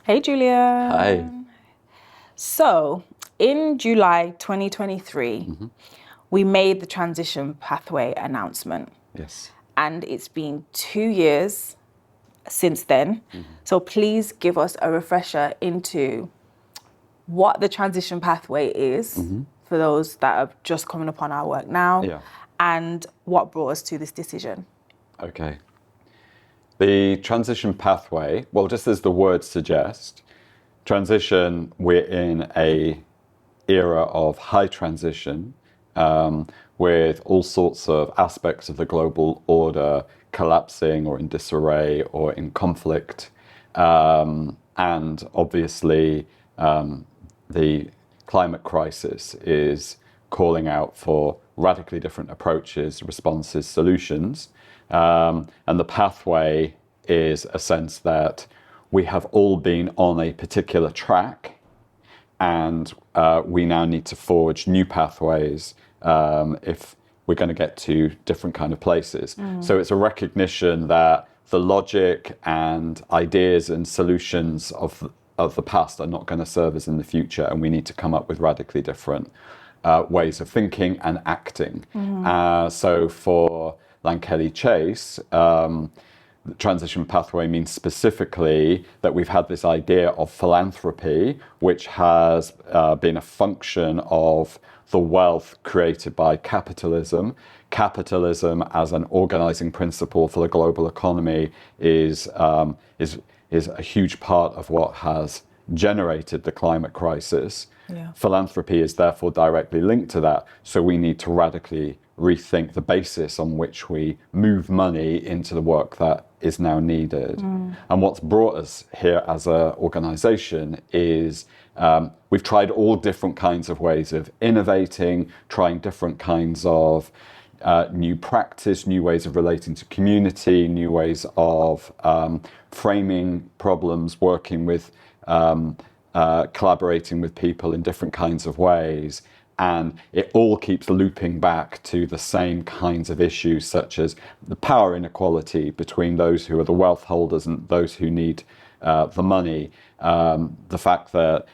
Hey, Julia. Hi. So, in July 2023, we made the transition pathway announcement, Yes. and it's been 2 years since then. So, please give us a refresher into what the transition pathway is for those that are just coming upon our work now, Yeah. and what brought us to this decision. Okay. The transition pathway, well, just as the word suggests, transition, we're in a era of high transition, with all sorts of aspects of the global order collapsing or in disarray or in conflict. And obviously, the climate crisis is calling out for radically different approaches, responses, solutions. And the pathway is a sense that we have all been on a particular track, and we now need to forge new pathways if we're going to get to different kind of places. So it's a recognition that the logic and ideas and solutions of the past are not going to serve us in the future, and we need to come up with radically different ways of thinking and acting. So for Lankelly Chase, the transition pathway means specifically that we've had this idea of philanthropy, which has been a function of the wealth created by capitalism. Capitalism as an organizing principle for the global economy is a huge part of what has generated the climate crisis. Yeah. Philanthropy is therefore directly linked to that. So we need to radically rethink the basis on which we move money into the work that is now needed. And what's brought us here as an organization is we've tried all different kinds of ways of innovating, trying different kinds of new practice, new ways of relating to community, new ways of framing problems, working with collaborating with people in different kinds of ways. And it all keeps looping back to the same kinds of issues, such as the power inequality between those who are the wealth holders and those who need the money. The fact that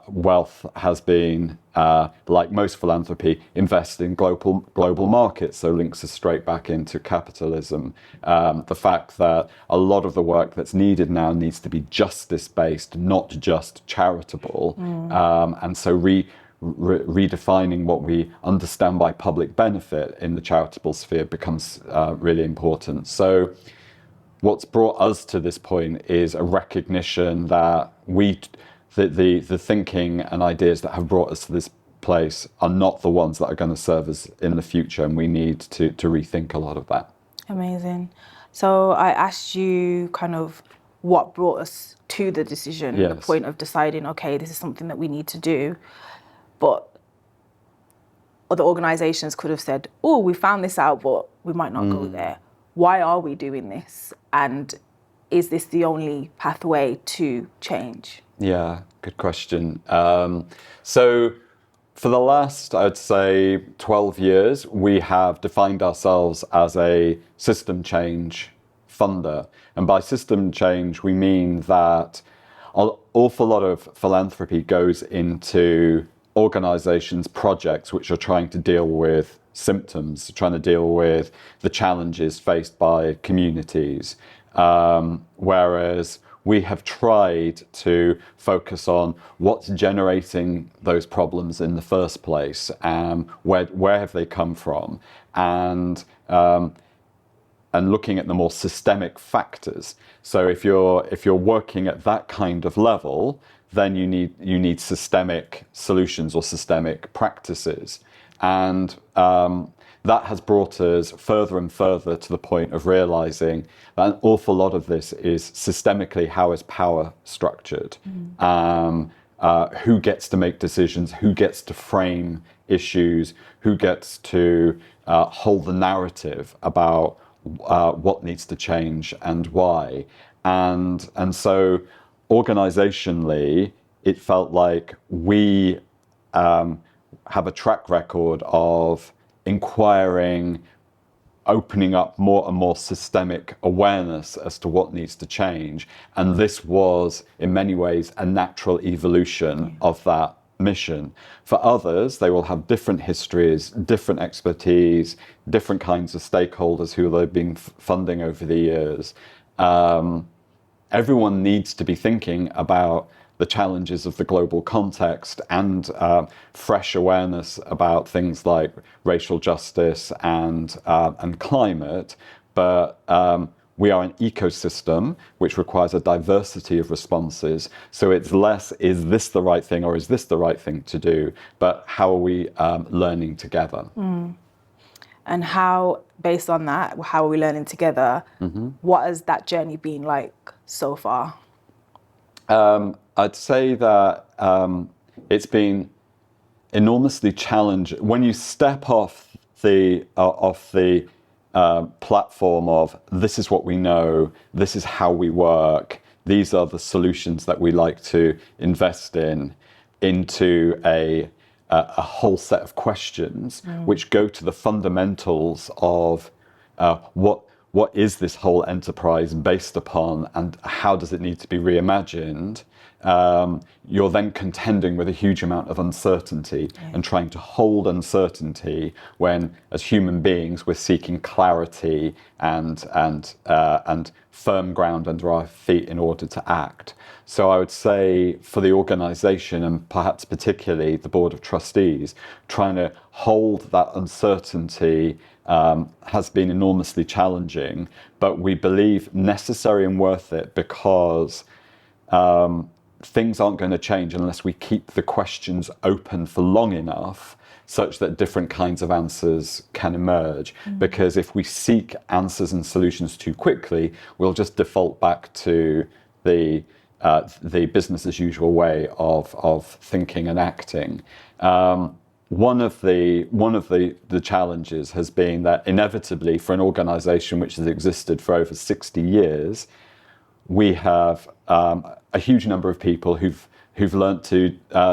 wealth has been, like most philanthropy, invested in global markets, so links us straight back into capitalism. The fact that a lot of the work that's needed now needs to be justice-based, not just charitable. And so redefining what we understand by public benefit in the charitable sphere becomes really important. So what's brought us to this point is a recognition that the thinking and ideas that have brought us to this place are not the ones that are going to serve us in the future, and we need to rethink a lot of that. Amazing. So I asked you kind of what brought us to the decision, the Yes. point of deciding, okay, this is something that we need to do. But other organizations could have said, oh, we found this out, but we might not go there. Why are we doing this? And is this the only pathway to change? Yeah, good question. So for the last, I'd say, 12 years, we have defined ourselves as a system change funder. And by system change, we mean that an awful lot of philanthropy goes into organizations, projects which are trying to deal with symptoms, trying to deal with the challenges faced by communities. Whereas we have tried to focus on what's generating those problems in the first place, and where have they come from, and looking at the more systemic factors. So if you're working at that kind of level, then you need systemic solutions or systemic practices, and that has brought us further and further to the point of realizing that an awful lot of this is systemically how is power structured. Who gets to make decisions, who gets to frame issues, who gets to hold the narrative about what needs to change and why. And so organizationally, it felt like we have a track record of inquiring opening up more and more systemic awareness as to what needs to change. And this was, in many ways, a natural evolution of that mission. For others, they will have different histories, different expertise, different kinds of stakeholders who they've been funding over the years. Everyone needs to be thinking about the challenges of the global context and fresh awareness about things like racial justice and climate. But we are an ecosystem which requires a diversity of responses. So it's less, is this the right thing or is this the right thing to do? But how are we learning together? And how, based on that, how are we learning together? What has that journey been like so far? I'd say that it's been enormously challenging. When you step off the platform of this is what we know, this is how we work, these are the solutions that we like to invest in, into a whole set of questions which go to the fundamentals of what is this whole enterprise based upon and how does it need to be reimagined. You're then contending with a huge amount of uncertainty and trying to hold uncertainty when, as human beings, we're seeking clarity and firm ground under our feet in order to act. So I would say for the organisation, and perhaps particularly the Board of Trustees, trying to hold that uncertainty has been enormously challenging, but we believe necessary and worth it because things aren't going to change unless we keep the questions open for long enough such that different kinds of answers can emerge. Because if we seek answers and solutions too quickly, we'll just default back to the business as usual way of thinking and acting. One of the challenges has been that inevitably for an organisation which has existed for over 60 years, we have a huge number of people who've learnt to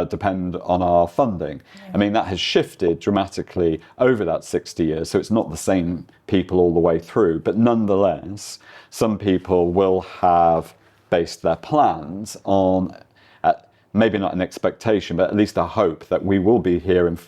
depend on our funding. I mean, that has shifted dramatically over that 60 years, so it's not the same people all the way through, but nonetheless, some people will have based their plans on maybe not an expectation, but at least a hope that we will be here in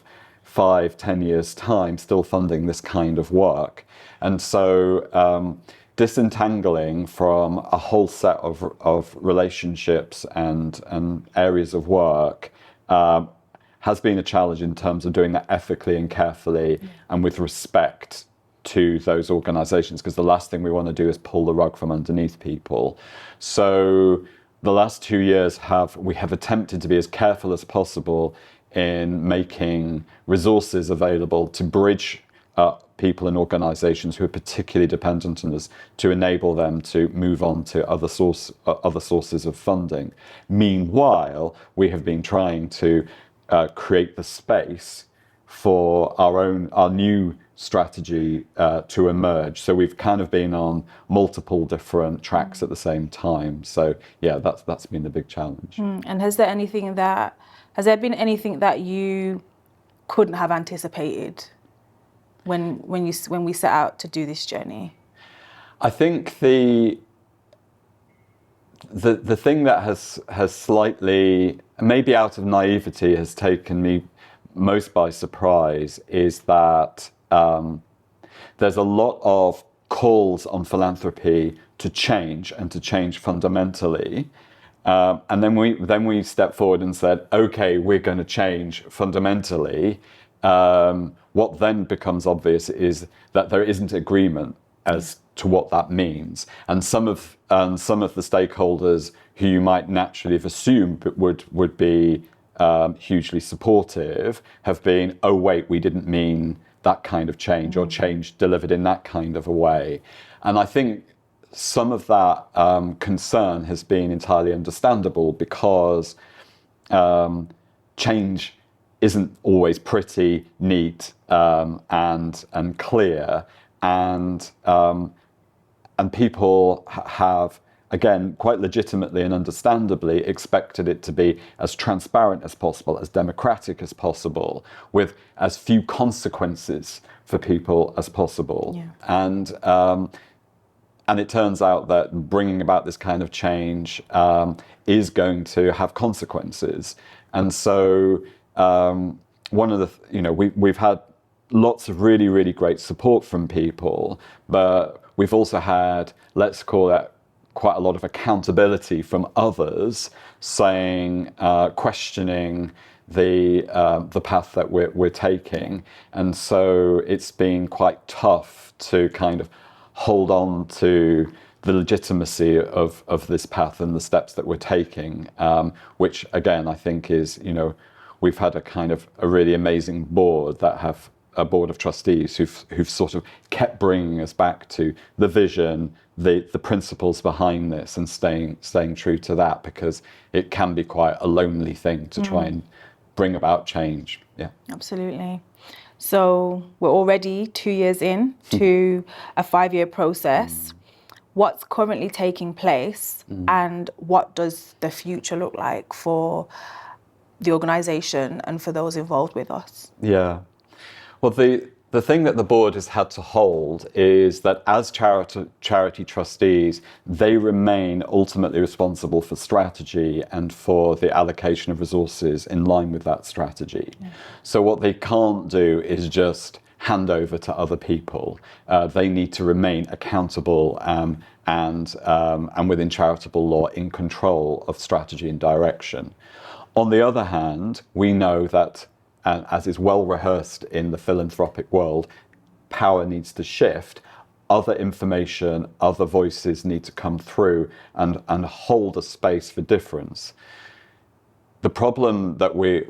5-10 years' time still funding this kind of work. And so disentangling from a whole set of relationships and areas of work has been a challenge in terms of doing that ethically and carefully and with respect to those organizations, because the last thing we want to do is pull the rug from underneath people. So the last 2 years we have attempted to be as careful as possible in making resources available to bridge people and organizations who are particularly dependent on us, to enable them to move on to other sources of funding. Meanwhile, we have been trying to create the space for our new strategy to emerge. So we've kind of been on multiple different tracks at the same time. So yeah, that's been the big challenge. And has there been anything that you couldn't have anticipated when we set out to do this journey? I think the thing that has slightly, maybe out of naivety, has taken me most by surprise is that there's a lot of calls on philanthropy to change and to change fundamentally. And then we stepped forward and said, okay, we're going to change fundamentally. What then becomes obvious is that there isn't agreement as to what that means. And some of the stakeholders who you might naturally have assumed would be hugely supportive have been, oh wait, we didn't mean that kind of change or change delivered in that kind of a way. And I think some of that concern has been entirely understandable because change isn't always pretty, neat, and clear, and people have again, quite legitimately and understandably expected it to be as transparent as possible, as democratic as possible, with as few consequences for people as possible. Yeah. And it turns out that bringing about this kind of change is going to have consequences. And so one of the, we've had lots of really, really great support from people, but we've also had, let's call it, quite a lot of accountability from others saying, questioning the path that we're taking. And so it's been quite tough to kind of hold on to the legitimacy of this path and the steps that we're taking, which again, I think is, we've had a really amazing board that have a board of trustees who've sort of kept bringing us back to the vision, the principles behind this, and staying true to that, because it can be quite a lonely thing to try and bring about change. Yeah, absolutely. So we're already 2 years in to a 5-year process. What's currently taking place, and what does the future look like for the organisation and for those involved with us? Yeah. Well, the thing that the board has had to hold is that as charity trustees, they remain ultimately responsible for strategy and for the allocation of resources in line with that strategy. Yeah. So what they can't do is just hand over to other people. They need to remain accountable and within charitable law in control of strategy and direction. On the other hand, we know that, as is well rehearsed in the philanthropic world, power needs to shift. Other information, other voices need to come through and hold a space for difference. The problem that we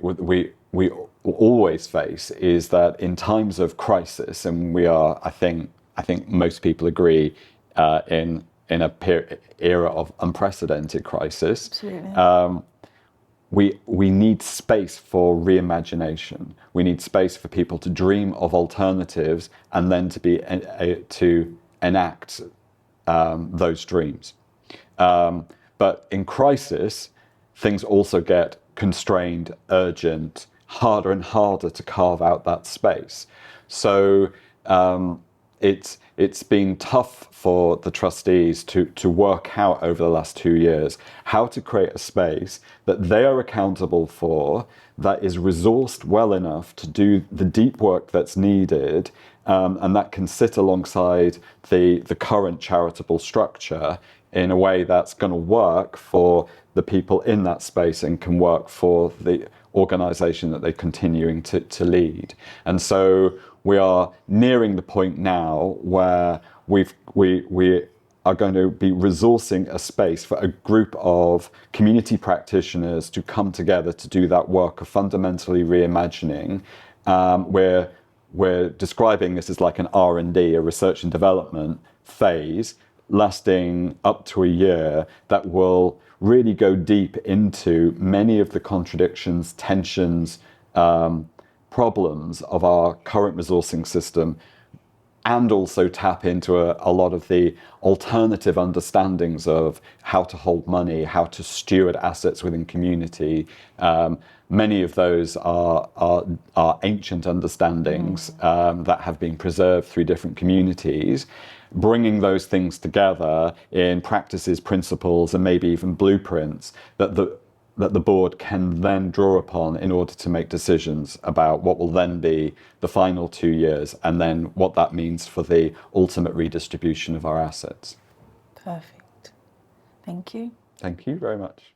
always face is that in times of crisis, and we are, I think most people agree, in a era of unprecedented crisis. Absolutely. We need space for reimagination. We need space for people to dream of alternatives and then to enact those dreams. But in crisis, things also get constrained, urgent, harder and harder to carve out that space. So it's been tough for the trustees to work out over the last 2 years how to create a space that they are accountable for, that is resourced well enough to do the deep work that's needed, and that can sit alongside the current charitable structure in a way that's going to work for the people in that space and can work for the organisation that they're continuing to lead. And so we are nearing the point now where we are going to be resourcing a space for a group of community practitioners to come together to do that work of fundamentally reimagining. We're describing this as like an R&D, a research and development phase, lasting up to a year, that will really go deep into many of the contradictions, tensions, problems of our current resourcing system, and also tap into a lot of the alternative understandings of how to hold money, how to steward assets within community. Many of those are ancient understandings that have been preserved through different communities. Bringing those things together in practices, principles, and maybe even blueprints that the board can then draw upon in order to make decisions about what will then be the final 2 years, and then what that means for the ultimate redistribution of our assets. Perfect. Thank you. Thank you very much.